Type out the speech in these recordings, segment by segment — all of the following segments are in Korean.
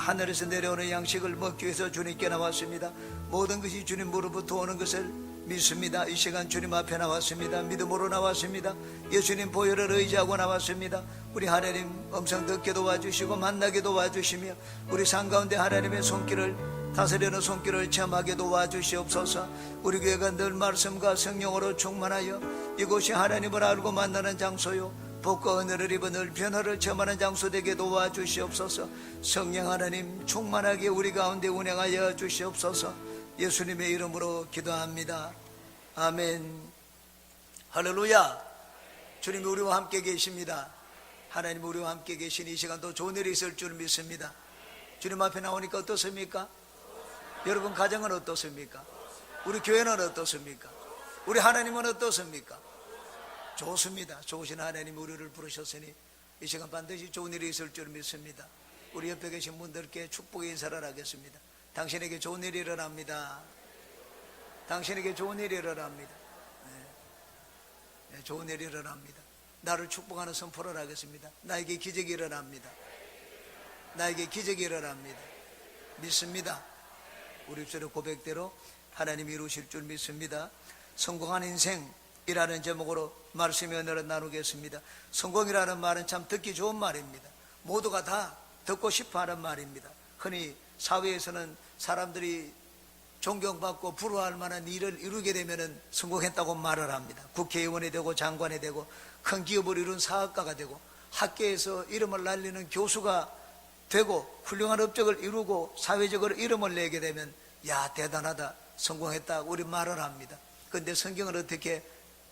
하늘에서 내려오는 양식을 먹기 위해서 주님께 나왔습니다. 모든 것이 주님으로부터 오는 것을 믿습니다. 이 시간 주님 앞에 나왔습니다. 믿음으로 나왔습니다. 예수님 보혈을 의지하고 나왔습니다. 우리 하나님 음성 듣게 도와주시고 만나게 도와주시며 우리 삶 가운데 하나님의 손길을 다스리는 손길을 체험하게 도와주시옵소서. 우리 교회가 늘 말씀과 성령으로 충만하여 이곳이 하나님을 알고 만나는 장소요 복과 은혜를 입어 늘 변화를 체험하는 장소 되게 도와주시옵소서. 성령 하나님 충만하게 우리 가운데 운행하여 주시옵소서. 예수님의 이름으로 기도합니다. 아멘. 할렐루야. 주님이 우리와 함께 계십니다. 하나님 우리와 함께 계신 이 시간도 좋은 일이 있을 줄 믿습니다. 주님 앞에 나오니까 어떻습니까? 여러분 가정은 어떻습니까? 우리 교회는 어떻습니까? 우리 하나님은 어떻습니까? 좋습니다. 좋으신 하나님이 우리를 부르셨으니 이 시간 반드시 좋은 일이 있을 줄 믿습니다. 우리 옆에 계신 분들께 축복의 인사를 하겠습니다. 당신에게 좋은 일이 일어납니다. 당신에게 좋은 일이 일어납니다. 네, 좋은 일이 일어납니다. 나를 축복하는 선포를 하겠습니다. 나에게 기적이 일어납니다. 나에게 기적이 일어납니다. 믿습니다. 우리 입술의 고백대로 하나님이 이루실 줄 믿습니다. 성공한 인생이라는 제목으로 말씀의 은혜를 나누겠습니다. 성공이라는 말은 참 듣기 좋은 말입니다. 모두가 다 듣고 싶어하는 말입니다. 흔히 사회에서는 사람들이 존경받고 부러워할 만한 일을 이루게 되면 성공했다고 말을 합니다. 국회의원이 되고 장관이 되고 큰 기업을 이룬 사업가가 되고 학교에서 이름을 날리는 교수가 되고 훌륭한 업적을 이루고 사회적으로 이름을 내게 되면 야 대단하다 성공했다 우리 말을 합니다. 그런데 성경은 어떻게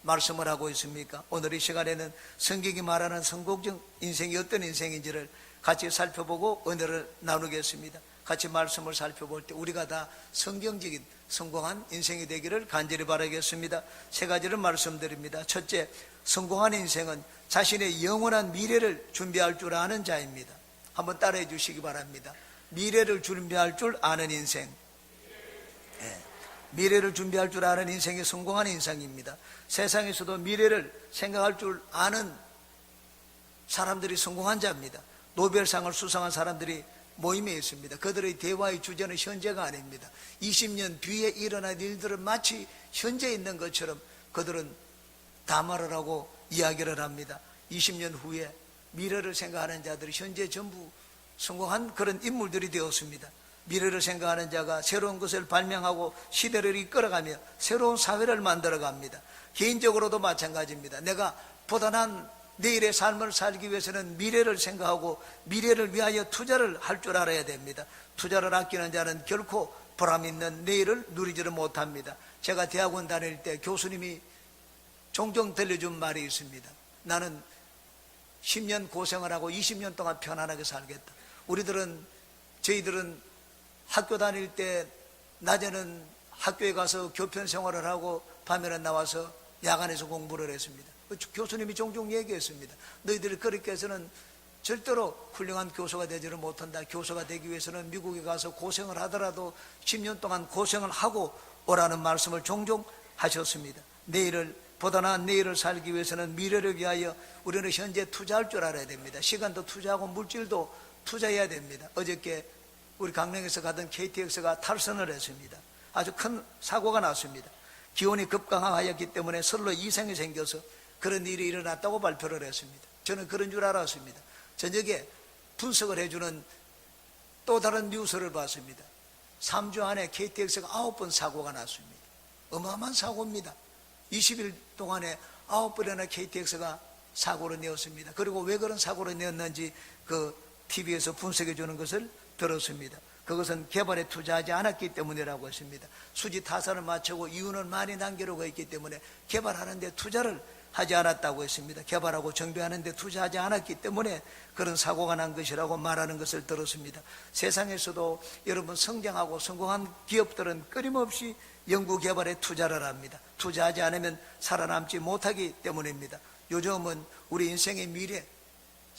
말씀을 하고 있습니까? 오늘 이 시간에는 성경이 말하는 성공적 인생이 어떤 인생인지를 같이 살펴보고 은혜를 나누겠습니다. 같이 말씀을 살펴볼 때 우리가 다 성경적인 성공한 인생이 되기를 간절히 바라겠습니다. 세 가지를 말씀드립니다. 첫째, 성공한 인생은 자신의 영원한 미래를 준비할 줄 아는 자입니다. 한번 따라해 주시기 바랍니다. 미래를 준비할 줄 아는 인생. 미래를 준비할 줄 아는 인생이 성공한 인생입니다. 세상에서도 미래를 생각할 줄 아는 사람들이 성공한 자입니다. 노벨상을 수상한 사람들이 모임에 있습니다. 그들의 대화의 주제는 현재가 아닙니다. 20년 뒤에 일어날 일들은 마치 현재 있는 것처럼 그들은 담화를 하고 이야기를 합니다. 20년 후에 미래를 생각하는 자들이 현재 전부 성공한 그런 인물들이 되었습니다. 미래를 생각하는 자가 새로운 것을 발명하고 시대를 이끌어가며 새로운 사회를 만들어갑니다. 개인적으로도 마찬가지입니다. 내가 보다 나은 내일의 삶을 살기 위해서는 미래를 생각하고 미래를 위하여 투자를 할 줄 알아야 됩니다. 투자를 아끼는 자는 결코 보람있는 내일을 누리지를 못합니다. 제가 대학원 다닐 때 교수님이 종종 들려준 말이 있습니다. 나는 10년 고생을 하고 20년 동안 편안하게 살겠다. 저희들은 학교 다닐 때 낮에는 학교에 가서 교편 생활을 하고 밤에는 나와서 야간에서 공부를 했습니다. 교수님이 종종 얘기했습니다. 너희들이 그렇게 해서는 절대로 훌륭한 교수가 되지를 못한다. 교수가 되기 위해서는 미국에 가서 고생을 하더라도 10년 동안 고생을 하고 오라는 말씀을 종종 하셨습니다. 보다 나은 내일을 살기 위해서는 미래를 위하여 우리는 현재 투자할 줄 알아야 됩니다. 시간도 투자하고 물질도 투자해야 됩니다. 어저께 우리 강릉에서 가던 KTX가 탈선을 했습니다. 아주 큰 사고가 났습니다. 기온이 급강하였기 때문에 선로 이상이 생겨서 그런 일이 일어났다고 발표를 했습니다. 저는 그런 줄 알았습니다. 저녁에 분석을 해주는 또 다른 뉴스를 봤습니다. 3주 안에 KTX가 9번 사고가 났습니다. 어마어마한 사고입니다. 20일 동안에 9번이나 KTX가 사고를 내었습니다. 그리고 왜 그런 사고를 내었는지 그 TV에서 분석해 주는 것을 들었습니다. 그것은 개발에 투자하지 않았기 때문이라고 했습니다. 수지 타산을 마치고 이유는 많이 남겨놓고 있기 때문에 개발하는 데 투자를 하지 않았다고 했습니다. 개발하고 정비하는 데 투자하지 않았기 때문에 그런 사고가 난 것이라고 말하는 것을 들었습니다. 세상에서도 여러분 성장하고 성공한 기업들은 끊임없이 연구개발에 투자를 합니다. 투자하지 않으면 살아남지 못하기 때문입니다. 요즘은 우리 인생의 미래,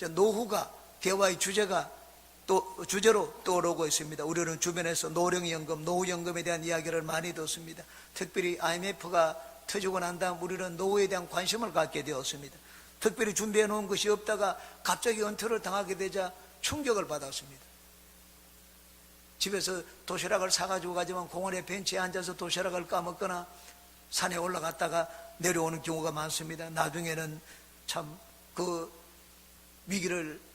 노후가 대화의 주제로 떠오르고 있습니다. 우리는 주변에서 노령연금, 노후연금에 대한 이야기를 많이 듣습니다. 특별히 IMF가 터지고 난 다음 우리는 노후에 대한 관심을 갖게 되었습니다. 특별히 준비해 놓은 것이 없다가 갑자기 은퇴를 당하게 되자 충격을 받았습니다. 집에서 도시락을 사가지고 가지만 공원에 벤치에 앉아서 도시락을 까먹거나 산에 올라갔다가 내려오는 경우가 많습니다. 나중에는 참 그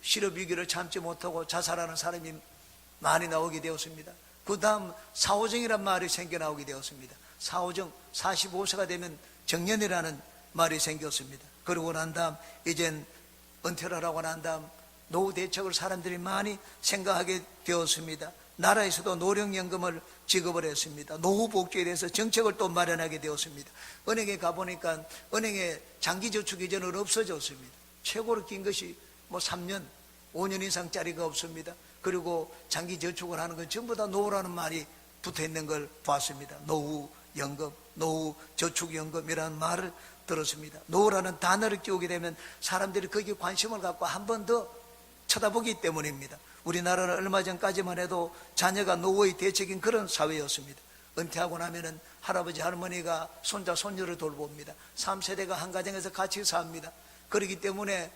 실업 위기를 참지 못하고 자살하는 사람이 많이 나오게 되었습니다. 그 다음 사오정이란 말이 생겨나오게 되었습니다. 사오정, 45세가 되면 정년이라는 말이 생겼습니다. 그러고 난 다음 이젠 은퇴를 하고 난 다음 노후 대책을 사람들이 많이 생각하게 되었습니다. 나라에서도 노령연금을 지급을 했습니다. 노후 복지에 대해서 정책을 또 마련하게 되었습니다. 은행에 가보니까 은행에 장기저축 이전은 없어졌습니다. 최고로 긴 것이 뭐 3년, 5년 이상짜리가 없습니다. 그리고 장기저축을 하는 건 전부 다 노후라는 말이 붙어 있는 걸 봤습니다. 노후연금, 노후저축연금이라는 말을 들었습니다. 노후라는 단어를 끼우게 되면 사람들이 거기에 관심을 갖고 한 번 더 쳐다보기 때문입니다. 우리나라는 얼마 전까지만 해도 자녀가 노후의 대책인 그런 사회였습니다. 은퇴하고 나면은 할아버지 할머니가 손자 손녀를 돌봅니다. 3세대가 한 가정에서 같이 삽니다. 그렇기 때문에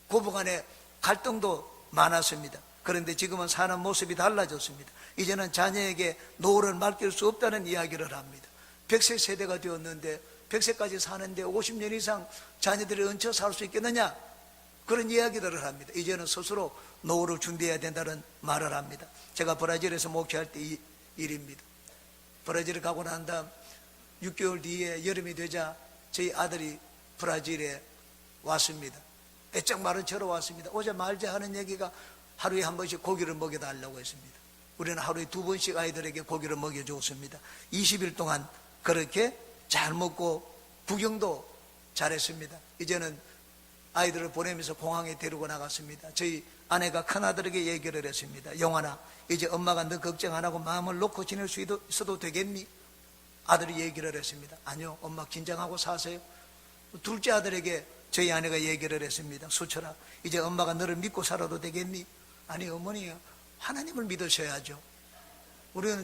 고부간에 갈등도 많았습니다. 그런데 지금은 사는 모습이 달라졌습니다. 이제는 자녀에게 노후를 맡길 수 없다는 이야기를 합니다. 100세 세대가 되었는데 100세까지 사는데 50년 이상 자녀들이 얹혀 살 수 있겠느냐? 그런 이야기들을 합니다. 이제는 스스로 노후를 준비해야 된다는 말을 합니다. 제가 브라질에서 목회할 때 이 일입니다. 브라질에 가고 난 다음 6개월 뒤에 여름이 되자 저희 아들이 브라질에 왔습니다. 애쩍 마른 채로 왔습니다. 오자 말자 하는 얘기가 하루에 한 번씩 고기를 먹여달라고 했습니다. 우리는 하루에 2번씩 아이들에게 고기를 먹여줬습니다. 20일 동안 그렇게 잘 먹고 구경도 잘했습니다. 이제는 아이들을 보내면서 공항에 데리고 나갔습니다. 저희 아내가 큰아들에게 얘기를 했습니다. 영환아, 이제 엄마가 너 걱정 안 하고 마음을 놓고 지낼 수 있어도 되겠니? 아들이 얘기를 했습니다. 아니요, 엄마 긴장하고 사세요. 둘째 아들에게 저희 아내가 얘기를 했습니다. 수철아, 이제 엄마가 너를 믿고 살아도 되겠니? 아니 어머니, 하나님을 믿으셔야죠.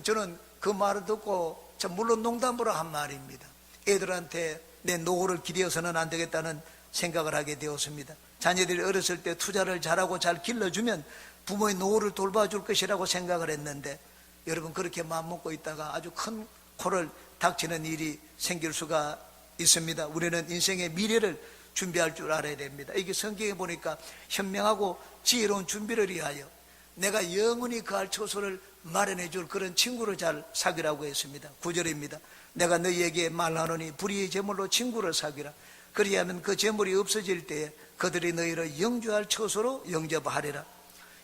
저는 그 말을 듣고 물론 농담으로 한 말입니다. 애들한테 내 노후를 기대어서는 안 되겠다는 생각을 하게 되었습니다. 자녀들이 어렸을 때 투자를 잘하고 잘 길러주면 부모의 노후를 돌봐줄 것이라고 생각을 했는데, 여러분 그렇게 마음먹고 있다가 아주 큰 코를 닥치는 일이 생길 수가 있습니다. 우리는 인생의 미래를 준비할 줄 알아야 됩니다. 이게 성경에 보니까 현명하고 지혜로운 준비를 위하여 내가 영원히 거할 처소를 마련해 줄 그런 친구를 잘 사귀라고 했습니다. 9절입니다. 내가 너희에게 말하노니 불의의 제물로 친구를 사귀라. 그리하면 그 제물이 없어질 때에 그들이 너희를 영주할 처소로 영접하리라.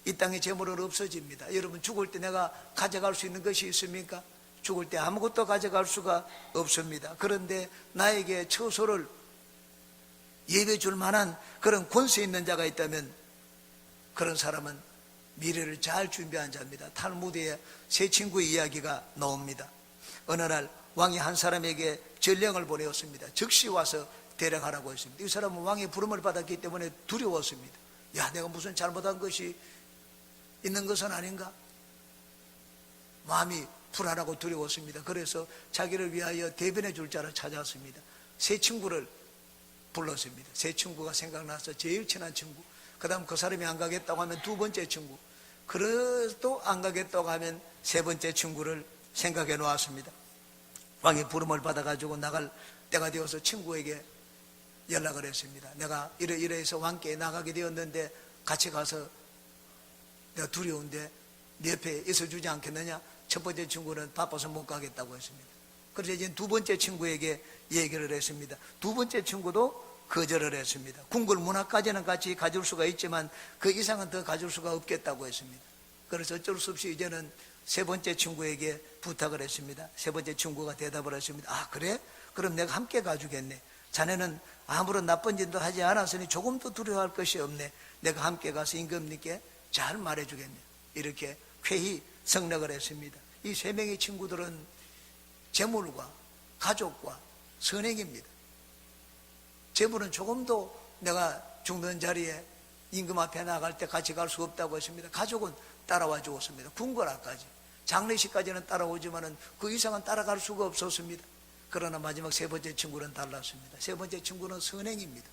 이 땅의 제물은 없어집니다. 여러분 죽을 때 내가 가져갈 수 있는 것이 있습니까? 죽을 때 아무것도 가져갈 수가 없습니다. 그런데 나에게 처소를 예배해 줄 만한 그런 권세 있는 자가 있다면 그런 사람은 미래를 잘 준비한 자입니다. 탈무드에 세 친구의 이야기가 나옵니다. 어느 날 왕이 한 사람에게 전령을 보내었습니다. 즉시 와서 대령하라고 했습니다. 이 사람은 왕의 부름을 받았기 때문에 두려웠습니다. 야, 내가 무슨 잘못한 것이 있는 것은 아닌가? 마음이 불안하고 두려웠습니다. 그래서 자기를 위하여 대변해 줄 자를 찾았습니다. 세 친구를 불렀습니다. 세 친구가 생각나서 제일 친한 친구, 그 다음 그 사람이 안 가겠다고 하면 두 번째 친구, 그래도 안 가겠다고 하면 세 번째 친구를 생각해 놓았습니다. 왕의 부름을 받아가지고 나갈 때가 되어서 친구에게 연락을 했습니다. 내가 이래서 왕께 나가게 되었는데 같이 가서 내가 두려운데 네 옆에 있어주지 않겠느냐? 첫 번째 친구는 바빠서 못 가겠다고 했습니다. 그래서 이제 두 번째 친구에게 얘기를 했습니다. 두 번째 친구도 거절을 했습니다. 궁궐 문화까지는 같이 가질 수가 있지만 그 이상은 더 가질 수가 없겠다고 했습니다. 그래서 어쩔 수 없이 이제는 세 번째 친구에게 부탁을 했습니다. 세 번째 친구가 대답을 했습니다. 아, 그래? 그럼 내가 함께 가주겠네. 자네는 아무런 나쁜 짓도 하지 않았으니 조금도 두려워할 것이 없네. 내가 함께 가서 임금님께 잘 말해주겠네. 이렇게 쾌히 성락을 했습니다. 이 세 명의 친구들은 재물과 가족과 선행입니다. 재물은 조금도 내가 죽는 자리에 임금 앞에 나갈 때 같이 갈 수 없다고 했습니다. 가족은 따라와 주었습니다. 궁궐까지, 장례식까지는 따라오지만은 그 이상은 따라갈 수가 없었습니다. 그러나 마지막 세 번째 친구는 달랐습니다. 세 번째 친구는 선행입니다.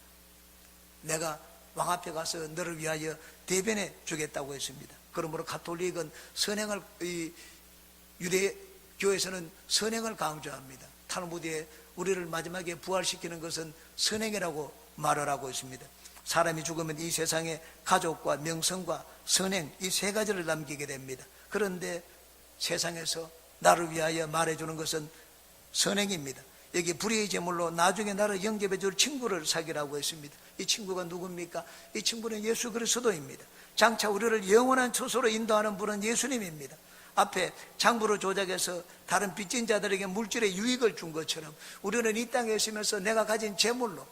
내가 왕 앞에 가서 너를 위하여 대변해 주겠다고 했습니다. 그러므로 가톨릭은 선행을, 유대교에서는 선행을 강조합니다. 탈무드에 우리를 마지막에 부활시키는 것은 선행이라고 말을 하고 있습니다. 사람이 죽으면 이 세상에 가족과 명성과 선행, 이 세 가지를 남기게 됩니다. 그런데 세상에서 나를 위하여 말해주는 것은 선행입니다. 여기 불의의 제물로 나중에 나를 영접해 줄 친구를 사귀라고 했습니다. 이 친구가 누굽니까? 이 친구는 예수 그리스도입니다. 장차 우리를 영원한 처소로 인도하는 분은 예수님입니다. 앞에 장부를 조작해서 다른 빚진 자들에게 물질의 유익을 준 것처럼 우리는 이 땅에 있으면서 내가 가진 제물로,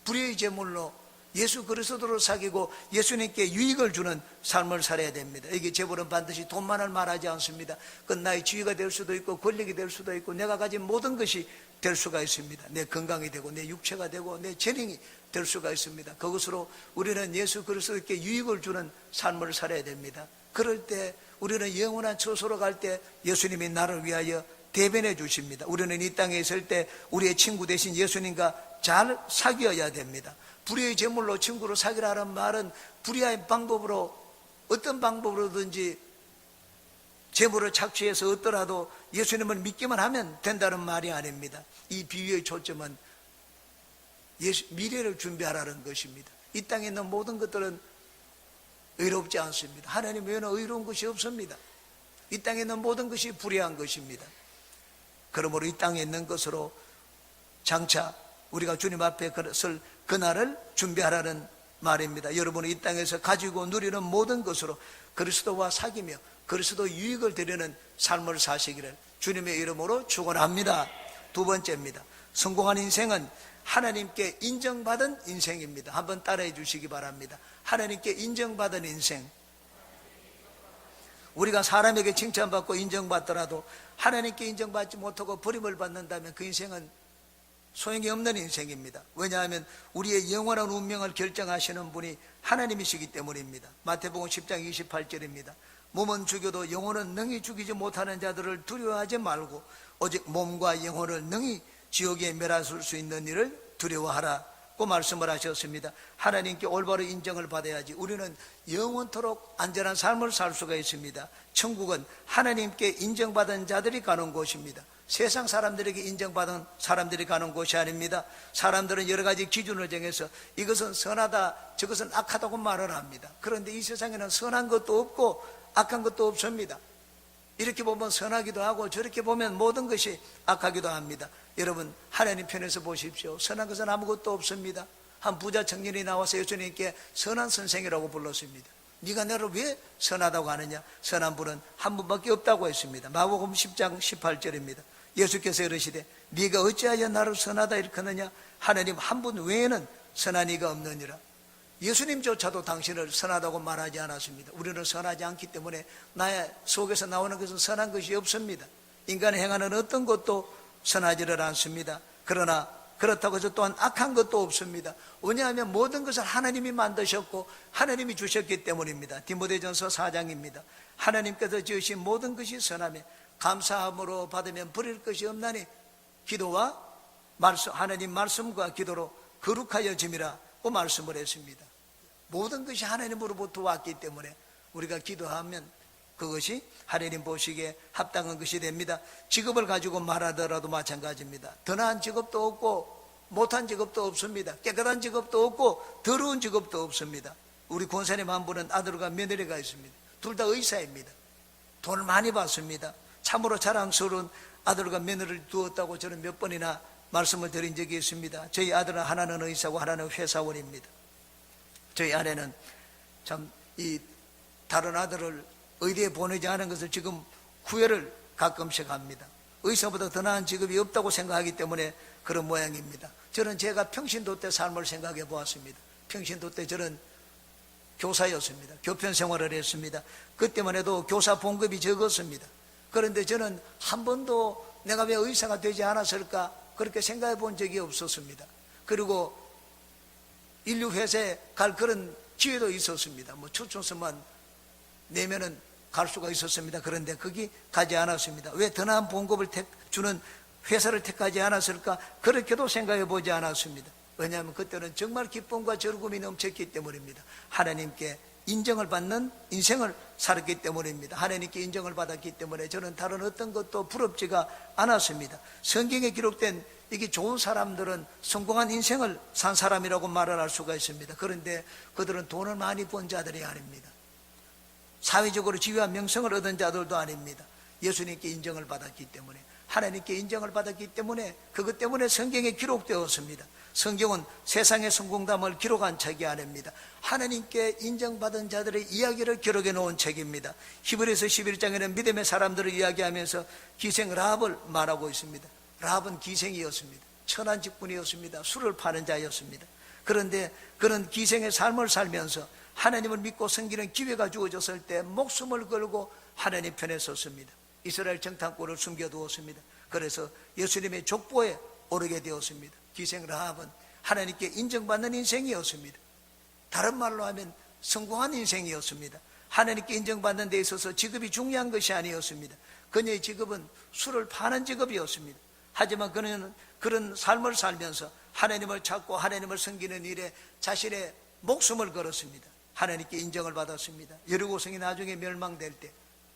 불의의 제물로 예수 그리스도를 사귀고 예수님께 유익을 주는 삶을 살아야 됩니다. 이게 재물은 반드시 돈만을 말하지 않습니다. 그건 나의 지위가 될 수도 있고 권력이 될 수도 있고 내가 가진 모든 것이 될 수가 있습니다. 내 건강이 되고 내 육체가 되고 내 재능이 될 수가 있습니다. 그것으로 우리는 예수 그리스도께 유익을 주는 삶을 살아야 됩니다. 그럴 때 우리는 영원한 처소로 갈 때 예수님이 나를 위하여 대변해 주십니다. 우리는 이 땅에 있을 때 우리의 친구 대신 예수님과 잘 사귀어야 됩니다. 불의의 제물로 친구를 사귀라는 말은 불의한 방법으로, 어떤 방법으로든지 제물을 착취해서 얻더라도 예수님을 믿기만 하면 된다는 말이 아닙니다. 이 비유의 초점은 미래를 준비하라는 것입니다. 이 땅에 있는 모든 것들은 의롭지 않습니다. 하나님 외에는 의로운 것이 없습니다. 이 땅에 있는 모든 것이 불의한 것입니다. 그러므로 이 땅에 있는 것으로 장차 우리가 주님 앞에 설 그날을 준비하라는 말입니다. 여러분은 이 땅에서 가지고 누리는 모든 것으로 그리스도와 사귀며 그리스도 유익을 드리는 삶을 사시기를 주님의 이름으로 축원합니다. 두 번째입니다. 성공한 인생은 하나님께 인정받은 인생입니다. 한번 따라해 주시기 바랍니다. 하나님께 인정받은 인생. 우리가 사람에게 칭찬받고 인정받더라도 하나님께 인정받지 못하고 버림을 받는다면 그 인생은 소용이 없는 인생입니다. 왜냐하면 우리의 영원한 운명을 결정하시는 분이 하나님이시기 때문입니다. 마태복음 10장 28절입니다. 몸은 죽여도 영혼은 능히 죽이지 못하는 자들을 두려워하지 말고 오직 몸과 영혼을 능히 지옥에 멸하실 수 있는 일을 두려워하라고 말씀을 하셨습니다. 하나님께 올바로 인정을 받아야지 우리는 영원토록 안전한 삶을 살 수가 있습니다. 천국은 하나님께 인정받은 자들이 가는 곳입니다. 세상 사람들에게 인정받은 사람들이 가는 곳이 아닙니다. 사람들은 여러 가지 기준을 정해서 이것은 선하다, 저것은 악하다고 말을 합니다. 그런데 이 세상에는 선한 것도 없고 악한 것도 없습니다. 이렇게 보면 선하기도 하고 저렇게 보면 모든 것이 악하기도 합니다. 여러분, 하나님 편에서 보십시오. 선한 것은 아무것도 없습니다. 한 부자 청년이 나와서 예수님께 선한 선생이라고 불렀습니다. 네가 나를 왜 선하다고 하느냐? 선한 분은 한 분밖에 없다고 했습니다. 마가복음 10장 18절입니다. 예수께서 이르시되 네가 어찌하여 나를 선하다 일컫느냐? 하나님 한 분 외에는 선한 이가 없느니라. 예수님조차도 당신을 선하다고 말하지 않았습니다. 우리는 선하지 않기 때문에 나의 속에서 나오는 것은 선한 것이 없습니다. 인간이 행하는 어떤 것도 선하지를 않습니다. 그러나 그렇다고 해서 또한 악한 것도 없습니다. 왜냐하면 모든 것을 하나님이 만드셨고 하나님이 주셨기 때문입니다. 디모데전서 4장입니다. 하나님께서 지으신 모든 것이 선하며 감사함으로 받으면 버릴 것이 없나니 기도와 말씀, 하나님 말씀과 기도로 거룩하여짐이라고 말씀을 했습니다. 모든 것이 하나님으로부터 왔기 때문에 우리가 기도하면 그것이 하나님 보시기에 합당한 것이 됩니다. 직업을 가지고 말하더라도 마찬가지입니다. 더 나은 직업도 없고 못한 직업도 없습니다. 깨끗한 직업도 없고 더러운 직업도 없습니다. 우리 권사님 한 분은 아들과 며느리가 있습니다. 둘 다 의사입니다. 돈을 많이 받습니다. 참으로 자랑스러운 아들과 며느리를 두었다고 저는 몇 번이나 말씀을 드린 적이 있습니다. 저희 아들은 하나는 의사고 하나는 회사원입니다. 저희 아내는 참 이 다른 아들을 의대에 보내지 않은 것을 지금 후회를 가끔씩 합니다. 의사보다 더 나은 직업이 없다고 생각하기 때문에 그런 모양입니다. 저는 제가 평신도 때 삶을 생각해 보았습니다. 평신도 때 저는 교사였습니다. 교편 생활을 했습니다. 그때만 해도 교사 봉급이 적었습니다. 그런데 저는 한 번도 내가 왜 의사가 되지 않았을까 그렇게 생각해 본 적이 없었습니다. 그리고 인류회사에 갈 그런 기회도 있었습니다. 뭐 추천서만 내면은 갈 수가 있었습니다. 그런데 거기 가지 않았습니다. 왜 더 나은 봉급을 주는 회사를 택하지 않았을까 그렇게도 생각해 보지 않았습니다. 왜냐하면 그때는 정말 기쁨과 즐거움이 넘쳤기 때문입니다. 하나님께 인정을 받는 인생을 살았기 때문입니다. 하나님께 인정을 받았기 때문에 저는 다른 어떤 것도 부럽지가 않았습니다. 성경에 기록된 이게 좋은 사람들은 성공한 인생을 산 사람이라고 말을 할 수가 있습니다. 그런데 그들은 돈을 많이 번 자들이 아닙니다. 사회적으로 지위와 명성을 얻은 자들도 아닙니다. 예수님께 인정을 받았기 때문에, 하나님께 인정을 받았기 때문에, 그것 때문에 성경에 기록되었습니다. 성경은 세상의 성공담을 기록한 책이 아닙니다. 하나님께 인정받은 자들의 이야기를 기록해 놓은 책입니다. 히브리서 11장에는 믿음의 사람들을 이야기하면서 기생 라합을 말하고 있습니다. 라합은 기생이었습니다. 천한 직분이었습니다. 술을 파는 자였습니다. 그런데 그런 기생의 삶을 살면서 하나님을 믿고 섬기는 기회가 주어졌을 때 목숨을 걸고 하나님 편에 섰습니다. 이스라엘 정탐꾼을 숨겨두었습니다. 그래서 예수님의 족보에 오르게 되었습니다. 기생 라합은 하나님께 인정받는 인생이었습니다. 다른 말로 하면 성공한 인생이었습니다. 하나님께 인정받는 데 있어서 직업이 중요한 것이 아니었습니다. 그녀의 직업은 술을 파는 직업이었습니다. 하지만 그는 그런 삶을 살면서 하나님을 찾고 하나님을 섬기는 일에 자신의 목숨을 걸었습니다. 하나님께 인정을 받았습니다. 여리고성이 나중에 멸망될 때,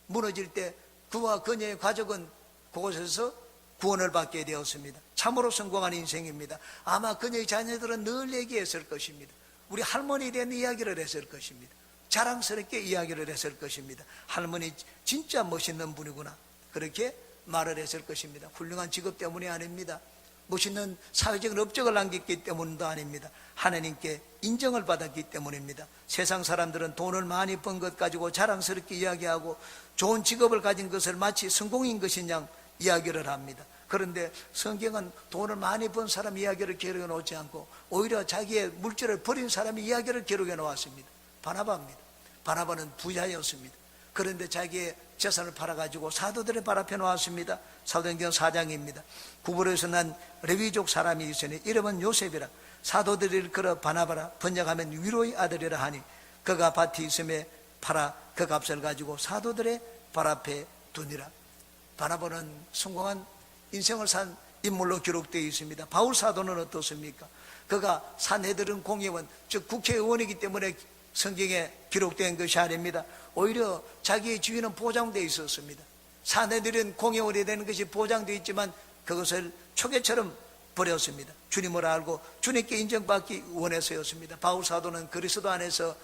무너질 때 그와 그녀의 가족은 그곳에서 구원을 받게 되었습니다. 참으로 성공한 인생입니다. 아마 그녀의 자녀들은 늘 얘기했을 것입니다. 우리 할머니에 대한 이야기를 했을 것입니다. 자랑스럽게 이야기를 했을 것입니다. 할머니 진짜 멋있는 분이구나, 그렇게 말을 했을 것입니다. 훌륭한 직업 때문이 아닙니다. 멋있는 사회적인 업적을 남겼기 때문도 아닙니다. 하나님께 인정을 받았기 때문입니다. 세상 사람들은 돈을 많이 번 것 가지고 자랑스럽게 이야기하고 좋은 직업을 가진 것을 마치 성공인 것인 양 이야기를 합니다. 그런데 성경은 돈을 많이 번 사람 이야기를 기록해 놓지 않고 오히려 자기의 물질을 버린 사람의 이야기를 기록해 놓았습니다. 바나바입니다. 바나바는 부자였습니다. 그런데 자기의 재산을 팔아가지고 사도들의 발 앞에 놓았습니다. 사도행전 4장입니다. 구부로에서 난 레위족 사람이 있으니 이름은 요셉이라. 사도들이 일컬어 바나바라, 번역하면 위로의 아들이라 하니 그가 밭이 있음에 팔아 그 값을 가지고 사도들의 발 앞에 두니라. 바나바는 성공한 인생을 산 인물로 기록되어 있습니다. 바울 사도는 어떻습니까? 그가 산헤드린 공의원, 즉 국회의원이기 때문에 성경에 기록된 것이 아닙니다. 오히려 자기의 지위는 보장되어 있었습니다. 산헤드린 공의원이 되는 것이 보장되어 있지만 그것을 초계처럼 버렸습니다. 주님을 알고 주님께 인정받기 원해서였습니다. 바울 사도는 그리스도 안에서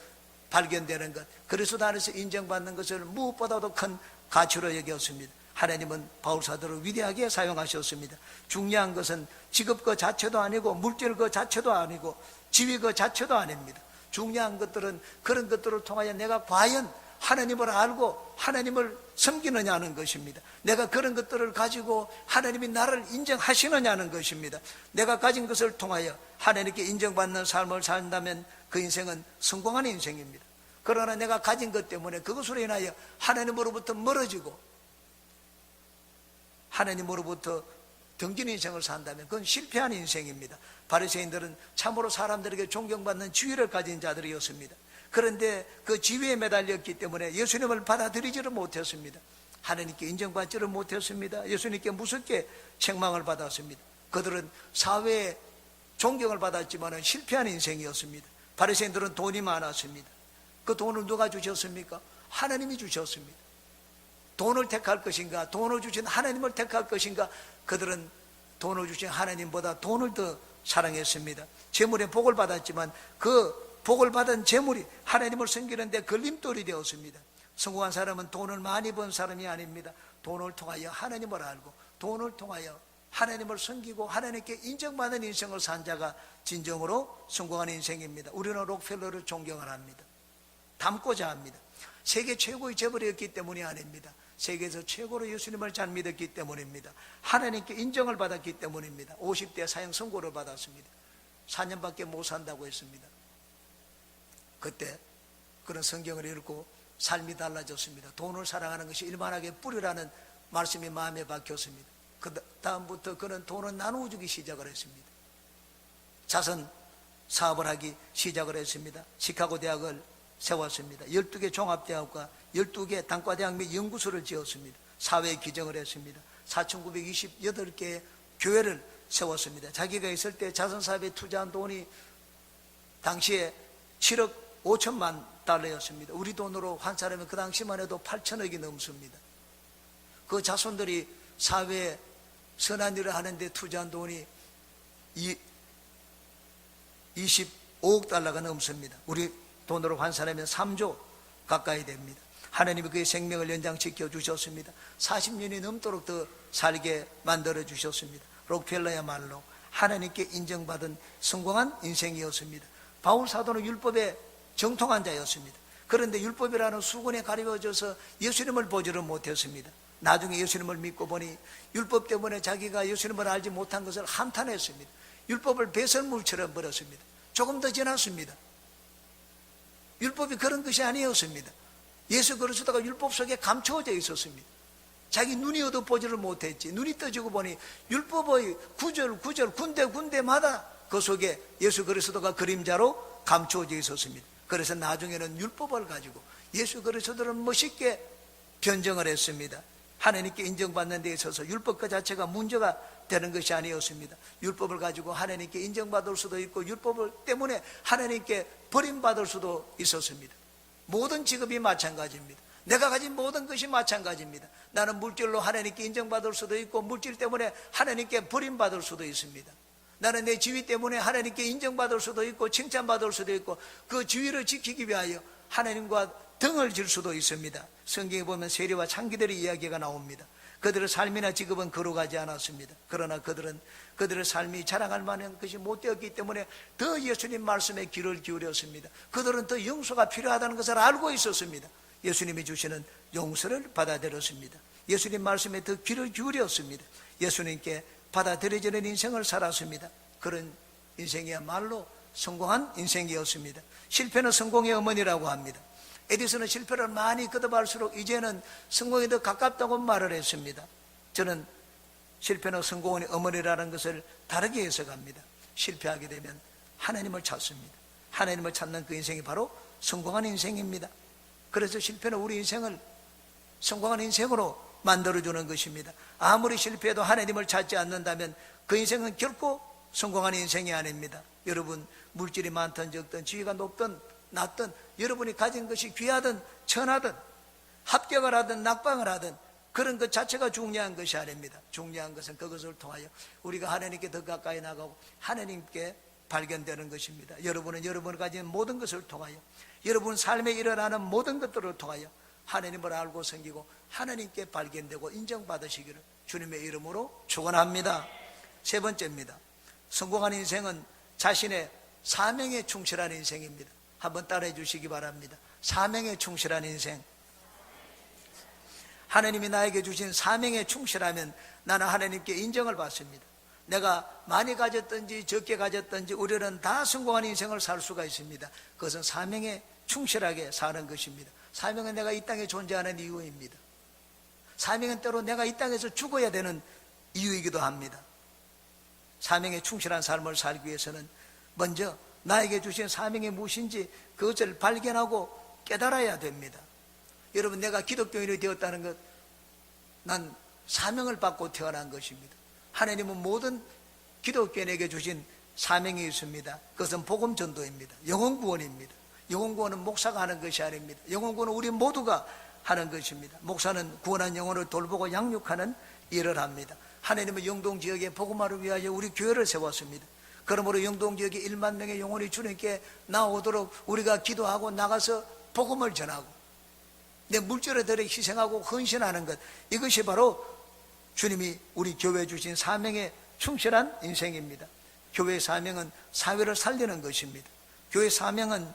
발견되는 것, 그리스도 안에서 인정받는 것을 무엇보다도 큰 가치로 여겼습니다. 하나님은 바울 사도를 위대하게 사용하셨습니다. 중요한 것은 직업 그 자체도 아니고 물질 그 자체도 아니고 지위 그 자체도 아닙니다. 중요한 것들은 그런 것들을 통하여 내가 과연 하나님을 알고 하나님을 섬기느냐는 것입니다. 내가 그런 것들을 가지고 하나님이 나를 인정하시느냐는 것입니다. 내가 가진 것을 통하여 하나님께 인정받는 삶을 산다면 그 인생은 성공한 인생입니다. 그러나 내가 가진 것 때문에 그것으로 인하여 하나님으로부터 멀어지고 하나님으로부터 등진 인생을 산다면 그건 실패한 인생입니다. 바리새인들은 참으로 사람들에게 존경받는 지위를 가진 자들이었습니다. 그런데 그 지위에 매달렸기 때문에 예수님을 받아들이지를 못했습니다. 하나님께 인정받지를 못했습니다. 예수님께 무섭게 책망을 받았습니다. 그들은 사회에 존경을 받았지만 실패한 인생이었습니다. 바리새인들은 돈이 많았습니다. 그 돈을 누가 주셨습니까? 하나님이 주셨습니다. 돈을 택할 것인가, 돈을 주신 하나님을 택할 것인가? 그들은 돈을 주신 하나님보다 돈을 더 사랑했습니다. 재물에 복을 받았지만 그 복을 받은 재물이 하나님을 섬기는데 걸림돌이 되었습니다. 성공한 사람은 돈을 많이 번 사람이 아닙니다. 돈을 통하여 하나님을 알고 돈을 통하여 하나님을 섬기고 하나님께 인정받는 인생을 산 자가 진정으로 성공한 인생입니다. 우리는 록펠러를 존경을 합니다. 닮고자 합니다. 세계 최고의 재벌이었기 때문이 아닙니다. 세계에서 최고로 예수님을 잘 믿었기 때문입니다. 하나님께 인정을 받았기 때문입니다. 50대 사형 선고를 받았습니다. 4년밖에 못 산다고 했습니다. 그때 그런 성경을 읽고 삶이 달라졌습니다. 돈을 사랑하는 것이 일만하게 뿌리라는 말씀이 마음에 박혔습니다. 그 다음부터 그는 돈을 나누어 주기 시작을 했습니다. 자선 사업을 하기 시작을 했습니다. 시카고 대학을 세웠습니다. 12개 종합대학과 12개 단과대학 및 연구소를 지었습니다. 사회 기정을 했습니다. 4,928개의 교회를 세웠습니다. 자기가 있을 때 자선사업에 투자한 돈이 당시에 7억 5천만 달러였습니다. 우리 돈으로 환산하면 그 당시만 해도 8천억이 넘습니다. 그 자손들이 사회에 선한 일을 하는데 투자한 돈이 25억 달러가 넘습니다. 우리 돈으로 환산하면 3조 가까이 됩니다. 하나님이 그의 생명을 연장시켜 주셨습니다. 40년이 넘도록 더 살게 만들어 주셨습니다. 록펠러야말로 하나님께 인정받은 성공한 인생이었습니다. 바울 사도는 율법의 정통한 자였습니다. 그런데 율법이라는 수건에 가려져서 예수님을 보지를 못했습니다. 나중에 예수님을 믿고 보니 율법 때문에 자기가 예수님을 알지 못한 것을 한탄했습니다. 율법을 배설물처럼 버렸습니다. 조금 더 지났습니다. 율법이 그런 것이 아니었습니다. 예수 그리스도가 율법 속에 감추어져 있었습니다. 자기 눈이 어두 보지를 못했지. 눈이 떠지고 보니 율법의 구절 군데마다 그 속에 예수 그리스도가 그림자로 감추어져 있었습니다. 그래서 나중에는 율법을 가지고 예수 그리스도를 멋있게 변정을 했습니다. 하나님께 인정받는 데 있어서 율법 그 자체가 문제가 되는 것이 아니었습니다. 율법을 가지고 하나님께 인정받을 수도 있고 율법을 때문에 하나님께 버림받을 수도 있었습니다. 모든 직업이 마찬가지입니다. 내가 가진 모든 것이 마찬가지입니다. 나는 물질로 하나님께 인정받을 수도 있고 물질 때문에 하나님께 버림받을 수도 있습니다. 나는 내 지위 때문에 하나님께 인정받을 수도 있고 칭찬받을 수도 있고 그 지위를 지키기 위하여 하나님과 등을 질 수도 있습니다. 성경에 보면 세리와 창기들의 이야기가 나옵니다. 그들의 삶이나 직업은 거룩하지 않았습니다. 그러나 그들의 삶이 자랑할 만한 것이 못 되었기 때문에 더 예수님 말씀에 귀를 기울였습니다. 그들은 더 용서가 필요하다는 것을 알고 있었습니다. 예수님이 주시는 용서를 받아들였습니다. 예수님 말씀에 더 귀를 기울였습니다. 예수님께 받아들여지는 인생을 살았습니다. 그런 인생이야말로 성공한 인생이었습니다. 실패는 성공의 어머니라고 합니다. 에디슨은 실패를 많이 거듭할수록 이제는 성공에 더 가깝다고 말을 했습니다. 저는 실패는 성공의 어머니라는 것을 다르게 해석합니다. 실패하게 되면 하나님을 찾습니다. 하나님을 찾는 그 인생이 바로 성공한 인생입니다. 그래서 실패는 우리 인생을 성공한 인생으로 만들어주는 것입니다. 아무리 실패해도 하나님을 찾지 않는다면 그 인생은 결코 성공한 인생이 아닙니다. 여러분, 물질이 많든 적든 지위가 높든 낮든 여러분이 가진 것이 귀하든 천하든 합격을 하든 낙방을 하든 그런 것 자체가 중요한 것이 아닙니다. 중요한 것은 그것을 통하여 우리가 하나님께 더 가까이 나가고 하나님께 발견되는 것입니다. 여러분은 여러분이 가진 모든 것을 통하여 여러분 삶에 일어나는 모든 것들을 통하여 하나님을 알고 섬기고 하나님께 발견되고 인정받으시기를 주님의 이름으로 축원합니다. 세 번째입니다. 성공한 인생은 자신의 사명에 충실한 인생입니다. 한번 따라해 주시기 바랍니다. 사명에 충실한 인생. 하나님이 나에게 주신 사명에 충실하면 나는 하나님께 인정을 받습니다. 내가 많이 가졌든지 적게 가졌든지 우리는 다 성공한 인생을 살 수가 있습니다. 그것은 사명에 충실하게 사는 것입니다. 사명은 내가 이 땅에 존재하는 이유입니다. 사명은 때로 내가 이 땅에서 죽어야 되는 이유이기도 합니다. 사명에 충실한 삶을 살기 위해서는 먼저 나에게 주신 사명이 무엇인지 그것을 발견하고 깨달아야 됩니다. 여러분, 내가 기독교인이 되었다는 것, 난 사명을 받고 태어난 것입니다. 하나님은 모든 기독교인에게 주신 사명이 있습니다. 그것은 복음 전도입니다. 영혼 구원입니다. 영혼 구원은 목사가 하는 것이 아닙니다. 영혼 구원은 우리 모두가 하는 것입니다. 목사는 구원한 영혼을 돌보고 양육하는 일을 합니다. 하나님은 영동 지역에 복음화를 위하여 우리 교회를 세웠습니다. 그러므로 영동 지역에 1만 명의 영혼이 주님께 나오도록 우리가 기도하고 나가서 복음을 전하고 내 물질에 들어 희생하고 헌신하는 것, 이것이 바로 주님이 우리 교회에 주신 사명에 충실한 인생입니다. 교회의 사명은 사회를 살리는 것입니다. 교회의 사명은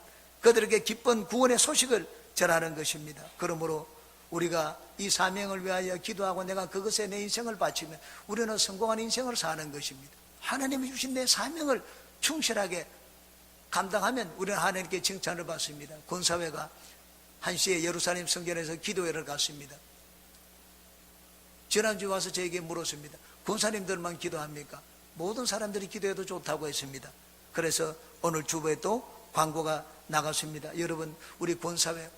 그들에게 기쁜 구원의 소식을 전하는 것입니다. 그러므로 우리가 이 사명을 위하여 기도하고 내가 그것에 내 인생을 바치면 우리는 성공한 인생을 사는 것입니다. 하나님이 주신 내 사명을 충실하게 감당하면 우리는 하나님께 칭찬을 받습니다. 권사회가 한시에 예루살렘 성전에서 기도회를 갔습니다. 지난주에 와서 저에게 물었습니다. 권사님들만 기도합니까? 모든 사람들이 기도해도 좋다고 했습니다. 그래서 오늘 주부에 또 광고가 나갔습니다. 여러분, 우리 권사회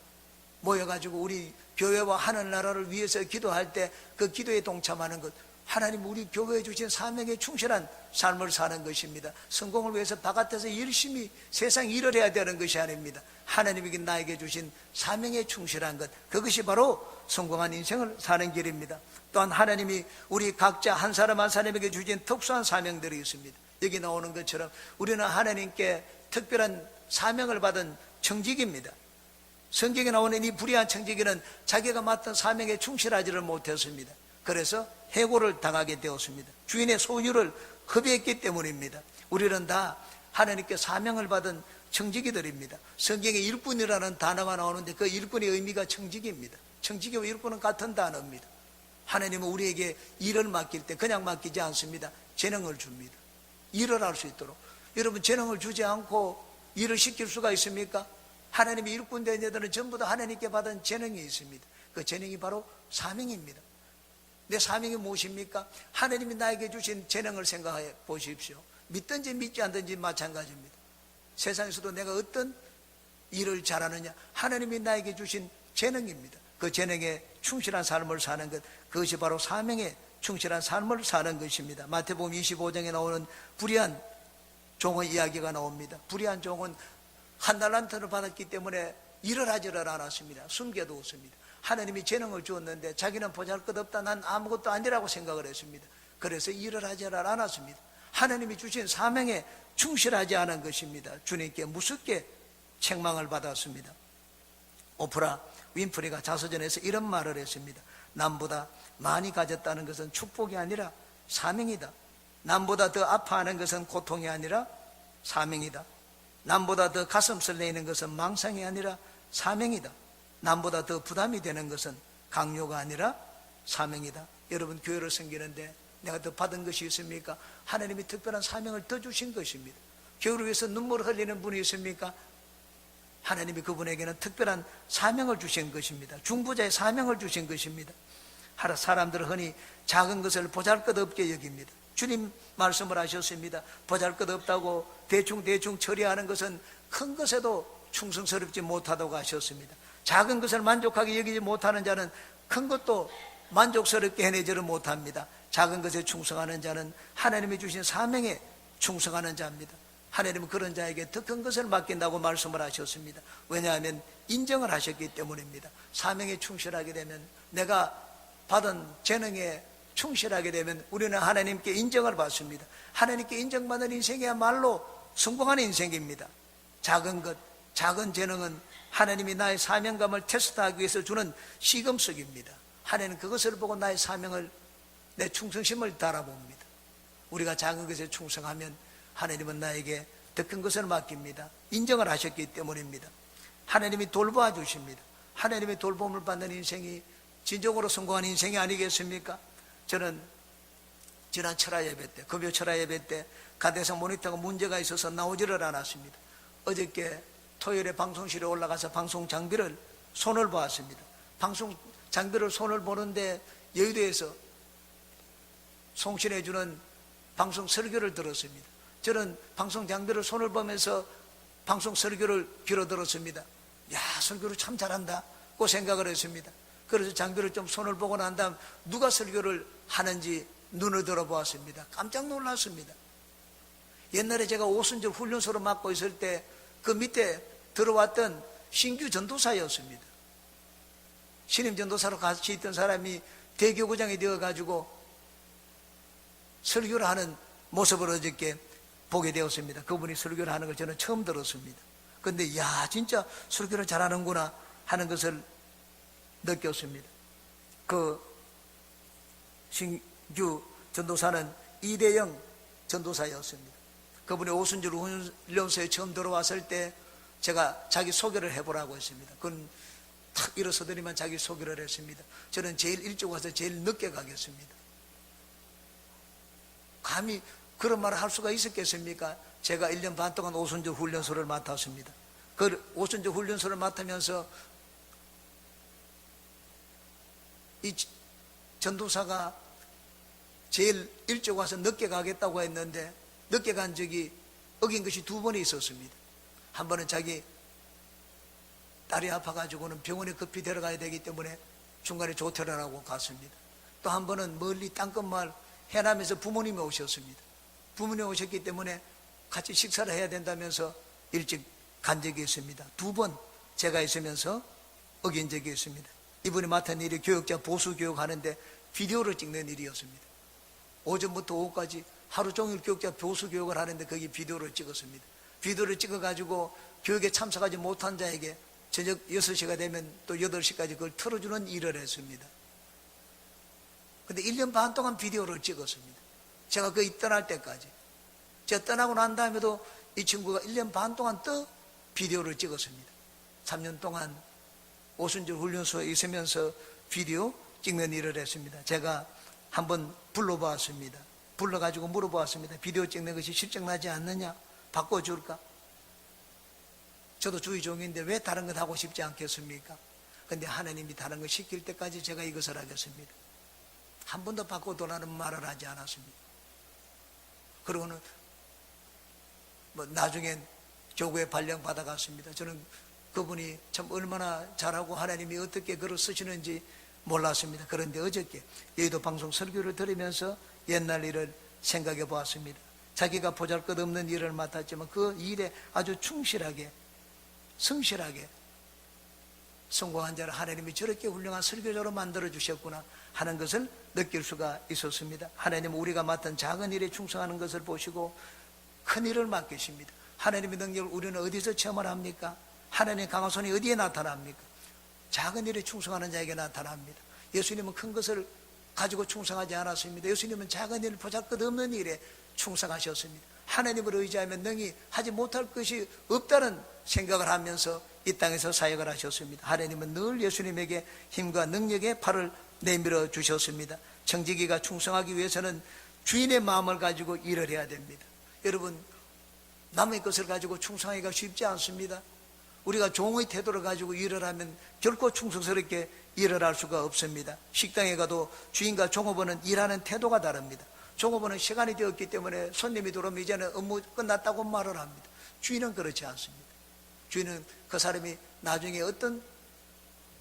모여가지고 우리 교회와 하늘나라를 위해서 기도할 때 그 기도에 동참하는 것, 하나님 우리 교회에 주신 사명에 충실한 삶을 사는 것입니다. 성공을 위해서 바깥에서 열심히 세상 일을 해야 되는 것이 아닙니다. 하나님이 나에게 주신 사명에 충실한 것, 그것이 바로 성공한 인생을 사는 길입니다. 또한 하나님이 우리 각자 한 사람 한 사람에게 주신 특수한 사명들이 있습니다. 여기 나오는 것처럼 우리는 하나님께 특별한 사명을 받은 청지기입니다. 성경에 나오는 이 불의한 청지기는 자기가 맡은 사명에 충실하지를 못했습니다. 그래서 해고를 당하게 되었습니다. 주인의 소유를 허비했기 때문입니다. 우리는 다 하나님께 사명을 받은 청지기들입니다. 성경에 일꾼이라는 단어가 나오는데 그 일꾼의 의미가 청지기입니다. 청지기와 일꾼은 같은 단어입니다. 하나님은 우리에게 일을 맡길 때 그냥 맡기지 않습니다. 재능을 줍니다. 일을 할 수 있도록. 여러분, 재능을 주지 않고 일을 시킬 수가 있습니까? 하나님의 일꾼 된 자들은 전부 다 하나님께 받은 재능이 있습니다. 그 재능이 바로 사명입니다. 내 사명이 무엇입니까? 하나님이 나에게 주신 재능을 생각해 보십시오. 믿든지 믿지 않든지 마찬가지입니다. 세상에서도 내가 어떤 일을 잘하느냐, 하나님이 나에게 주신 재능입니다. 그 재능에 충실한 삶을 사는 것, 그것이 바로 사명에 충실한 삶을 사는 것입니다. 마태복음 25장에 나오는 불의한 종의 이야기가 나옵니다. 불의한 종은 한 달란트를 받았기 때문에 일을 하지를 않았습니다. 숨겨두었습니다. 하나님이 재능을 주었는데 자기는 보잘것없다, 난 아무것도 아니라고 생각을 했습니다. 그래서 일을 하지를 않았습니다. 하나님이 주신 사명에 충실하지 않은 것입니다. 주님께 무섭게 책망을 받았습니다. 오프라 윈프리가 자서전에서 이런 말을 했습니다. 남보다 많이 가졌다는 것은 축복이 아니라 사명이다. 남보다 더 아파하는 것은 고통이 아니라 사명이다. 남보다 더 가슴을 내는 것은 망상이 아니라 사명이다. 남보다 더 부담이 되는 것은 강요가 아니라 사명이다. 여러분, 교회를 섬기는데 내가 더 받은 것이 있습니까? 하나님이 특별한 사명을 더 주신 것입니다. 교회를 위해서 눈물을 흘리는 분이 있습니까? 하나님이 그분에게는 특별한 사명을 주신 것입니다. 중보자의 사명을 주신 것입니다. 사람들은 흔히 작은 것을 보잘것없게 여깁니다. 주님 말씀을 하셨습니다. 보잘것없다고 대충 처리하는 것은 큰 것에도 충성스럽지 못하다고 하셨습니다. 작은 것을 만족하게 여기지 못하는 자는 큰 것도 만족스럽게 해내지를 못합니다. 작은 것에 충성하는 자는 하나님이 주신 사명에 충성하는 자입니다. 하나님은 그런 자에게 더 큰 것을 맡긴다고 말씀을 하셨습니다. 왜냐하면 인정을 하셨기 때문입니다. 사명에 충실하게 되면, 내가 받은 재능에 충실하게 되면 우리는 하나님께 인정을 받습니다. 하나님께 인정받는 인생이야말로 성공한 인생입니다. 작은 것, 작은 재능은 하나님이 나의 사명감을 테스트하기 위해서 주는 시금석입니다. 하나님은 그것을 보고 나의 사명을, 내 충성심을 달아봅니다. 우리가 작은 것에 충성하면 하나님은 나에게 더 큰 것을 맡깁니다. 인정을 하셨기 때문입니다. 하나님이 돌보아 주십니다. 하나님의 돌봄을 받는 인생이 진정으로 성공한 인생이 아니겠습니까? 저는 지난 철야 예배 때, 금요 철야 예배 때 가대성 모니터가 문제가 있어서 나오지를 않았습니다. 어저께 토요일에 방송실에 올라가서 방송 장비를 손을 보았습니다. 방송 장비를 손을 보는데 여의도에서 송신해주는 방송 설교를 들었습니다. 저는 방송 장비를 손을 보면서 방송 설교를 귀로 들었습니다. 야, 설교를 참 잘한다고 생각을 했습니다. 그래서 장비를 좀 손을 보고 난 다음 누가 설교를 하는지 눈을 들어보았습니다. 깜짝 놀랐습니다. 옛날에 제가 오순절 훈련소를 맡고 있을 때 그 밑에 들어왔던 신규 전도사였습니다. 신임 전도사로 같이 있던 사람이 대교구장이 되어가지고 설교를 하는 모습을 어저께 보게 되었습니다. 그분이 설교를 하는 걸 저는 처음 들었습니다. 그런데 야, 진짜 설교를 잘하는구나 하는 것을 느꼈습니다. 그 신규 전도사는 이대영 전도사였습니다. 그분이 오순절 훈련소에 처음 들어왔을 때 제가 자기 소개를 해보라고 했습니다. 그건 탁 일어서더니만 자기 소개를 했습니다. 저는 제일 일찍 와서 제일 늦게 가겠습니다. 감히 그런 말을 할 수가 있었겠습니까? 제가 1년 반 동안 오순절 훈련소를 맡았습니다. 그 오순절 훈련소를 맡으면서 이 전도사가 제일 일찍 와서 늦게 가겠다고 했는데 늦게 간 적이 어긴 것이 2번이 있었습니다. 한 번은 자기 딸이 아파가지고는 병원에 급히 데려가야 되기 때문에 중간에 조퇴를 하고 갔습니다. 또 한 번은 멀리 땅끝마을 해남에서 부모님이 오셨습니다. 부모님이 오셨기 때문에 같이 식사를 해야 된다면서 일찍 간 적이 있습니다. 2번 제가 있으면서 어긴 적이 있습니다. 이분이 맡은 일이 교육자 보수 교육하는데 비디오를 찍는 일이었습니다. 오전부터 오후까지 하루 종일 교육자 보수 교육을 하는데 거기 비디오를 찍었습니다. 비디오를 찍어가지고 교육에 참석하지 못한 자에게 저녁 6시가 되면 또 8시까지 그걸 틀어주는 일을 했습니다. 근데 1년 반 동안 비디오를 찍었습니다. 제가 거기 떠날 때까지. 제가 떠나고 난 다음에도 이 친구가 1년 반 동안 또 비디오를 찍었습니다. 3년 동안 오순절 훈련소에 있으면서 비디오 찍는 일을 했습니다. 제가 한번 불러보았습니다. 불러가지고 물어보았습니다. 비디오 찍는 것이 실증나지 않느냐? 바꿔줄까? 저도 주의종인데 왜 다른 것 하고 싶지 않겠습니까? 근데 하나님이 다른 것 시킬 때까지 제가 이것을 하겠습니다. 한 번도 바꿔달라는 말을 하지 않았습니다. 그러고는 나중엔 교구에 발령 받아갔습니다. 저는 그분이 참 얼마나 잘하고 하나님이 어떻게 글을 쓰시는지 몰랐습니다. 그런데 어저께 여의도 방송 설교를 들으면서 옛날 일을 생각해 보았습니다. 자기가 보잘것없는 일을 맡았지만 그 일에 아주 충실하게 성실하게 성공한 자를 하나님이 저렇게 훌륭한 설교자로 만들어 주셨구나 하는 것을 느낄 수가 있었습니다. 하나님은 우리가 맡은 작은 일에 충성하는 것을 보시고 큰 일을 맡기십니다. 하나님의 능력을 우리는 어디서 체험을 합니까? 하나님의 강한 손이 어디에 나타납니까? 작은 일에 충성하는 자에게 나타납니다. 예수님은 큰 것을 가지고 충성하지 않았습니다. 예수님은 작은 일, 보잘것없는 일에 충성하셨습니다. 하나님을 의지하면 능히 하지 못할 것이 없다는 생각을 하면서 이 땅에서 사역을 하셨습니다. 하나님은 늘 예수님에게 힘과 능력의 팔을 내밀어 주셨습니다. 청지기가 충성하기 위해서는 주인의 마음을 가지고 일을 해야 됩니다. 여러분, 남의 것을 가지고 충성하기가 쉽지 않습니다. 우리가 종의 태도를 가지고 일을 하면 결코 충성스럽게 일을 할 수가 없습니다. 식당에 가도 주인과 종업원은 일하는 태도가 다릅니다. 종업원은 시간이 되었기 때문에 손님이 들어오면 이제는 업무 끝났다고 말을 합니다. 주인은 그렇지 않습니다. 주인은 그 사람이 나중에 어떤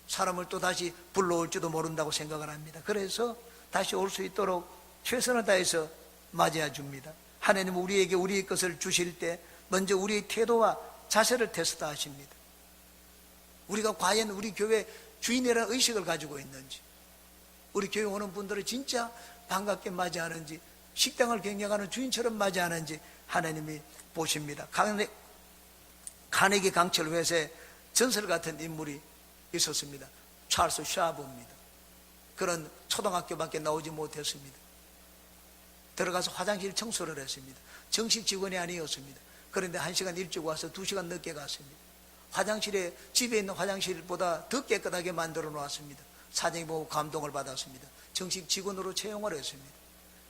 사람을 또 다시 불러올지도 모른다고 생각을 합니다. 그래서 다시 올 수 있도록 최선을 다해서 맞이해 줍니다. 하나님은 우리에게 우리의 것을 주실 때 먼저 우리의 태도와 자세를 테스트하십니다. 우리가 과연 우리 교회 주인이라는 의식을 가지고 있는지, 우리 교회 오는 분들을 진짜 반갑게 맞이하는지, 식당을 경영하는 주인처럼 맞이하는지 하나님이 보십니다. 카네기 강철 회사에 전설 같은 인물이 있었습니다. 찰스 샤브입니다. 그런 초등학교밖에 나오지 못했습니다. 들어가서 화장실 청소를 했습니다. 정식 직원이 아니었습니다. 그런데 1시간 일찍 와서 2시간 늦게 갔습니다. 화장실에 집에 있는 화장실보다 더 깨끗하게 만들어 놓았습니다. 사장이 보고 감동을 받았습니다. 정식 직원으로 채용을 했습니다.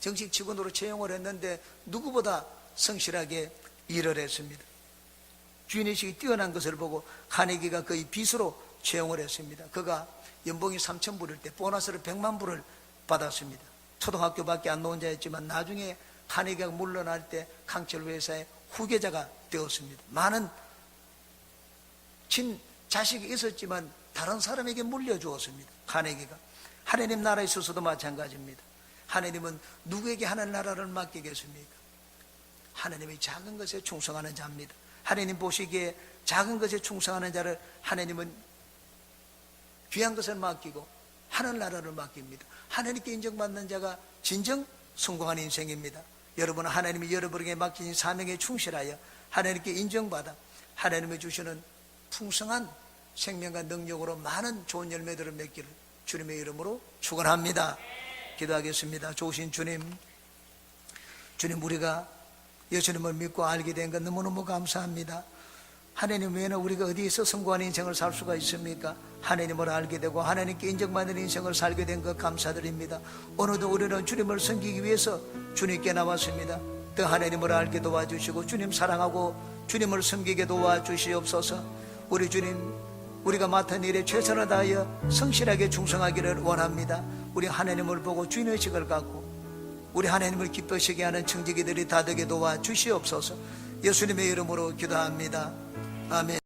정식 직원으로 채용을 했는데 누구보다 성실하게 일을 했습니다. 주인의식이 뛰어난 것을 보고 카네기가 그의 비서로 채용을 했습니다. 그가 연봉이 3,000불일 때 보너스를 100만 불을 받았습니다. 초등학교밖에 안 나온 자였지만 나중에 카네기가 물러날 때 강철 회사의 후계자가 되었습니다. 많은 자식이 있었지만 다른 사람에게 물려주었습니다. 카네기가. 하나님 나라에 있어서도 마찬가지입니다. 하나님은 누구에게 하나님 나라를 맡기겠습니까? 하나님의 작은 것에 충성하는 자입니다. 하나님 보시기에 작은 것에 충성하는 자를 하나님은 귀한 것을 맡기고 하늘 나라를 맡깁니다. 하나님께 인정받는 자가 진정 성공한 인생입니다. 여러분은 하나님이 여러분에게 맡긴 사명에 충실하여 하나님께 인정받아 하나님이 주시는 풍성한 생명과 능력으로 많은 좋은 열매들을 맺기를 주님의 이름으로 축원합니다. 기도하겠습니다. 좋으신 주님, 우리가 예수님을 믿고 알게 된 것 너무너무 감사합니다. 하나님 외에는 우리가 어디에서 성공한 인생을 살 수가 있습니까? 하나님을 알게 되고 하나님께 인정받는 인생을 살게 된 것 감사드립니다. 오늘도 우리는 주님을 섬기기 위해서 주님께 나왔습니다. 더 하나님을 알게 도와주시고 주님 사랑하고 주님을 섬기게 도와주시옵소서. 우리 주님, 우리가 맡은 일에 최선을 다하여 성실하게 충성하기를 원합니다. 우리 하나님을 보고 주인의식을 갖고 우리 하나님을 기쁘시게 하는 청지기들이 다 되게 도와주시옵소서. 예수님의 이름으로 기도합니다. 아멘.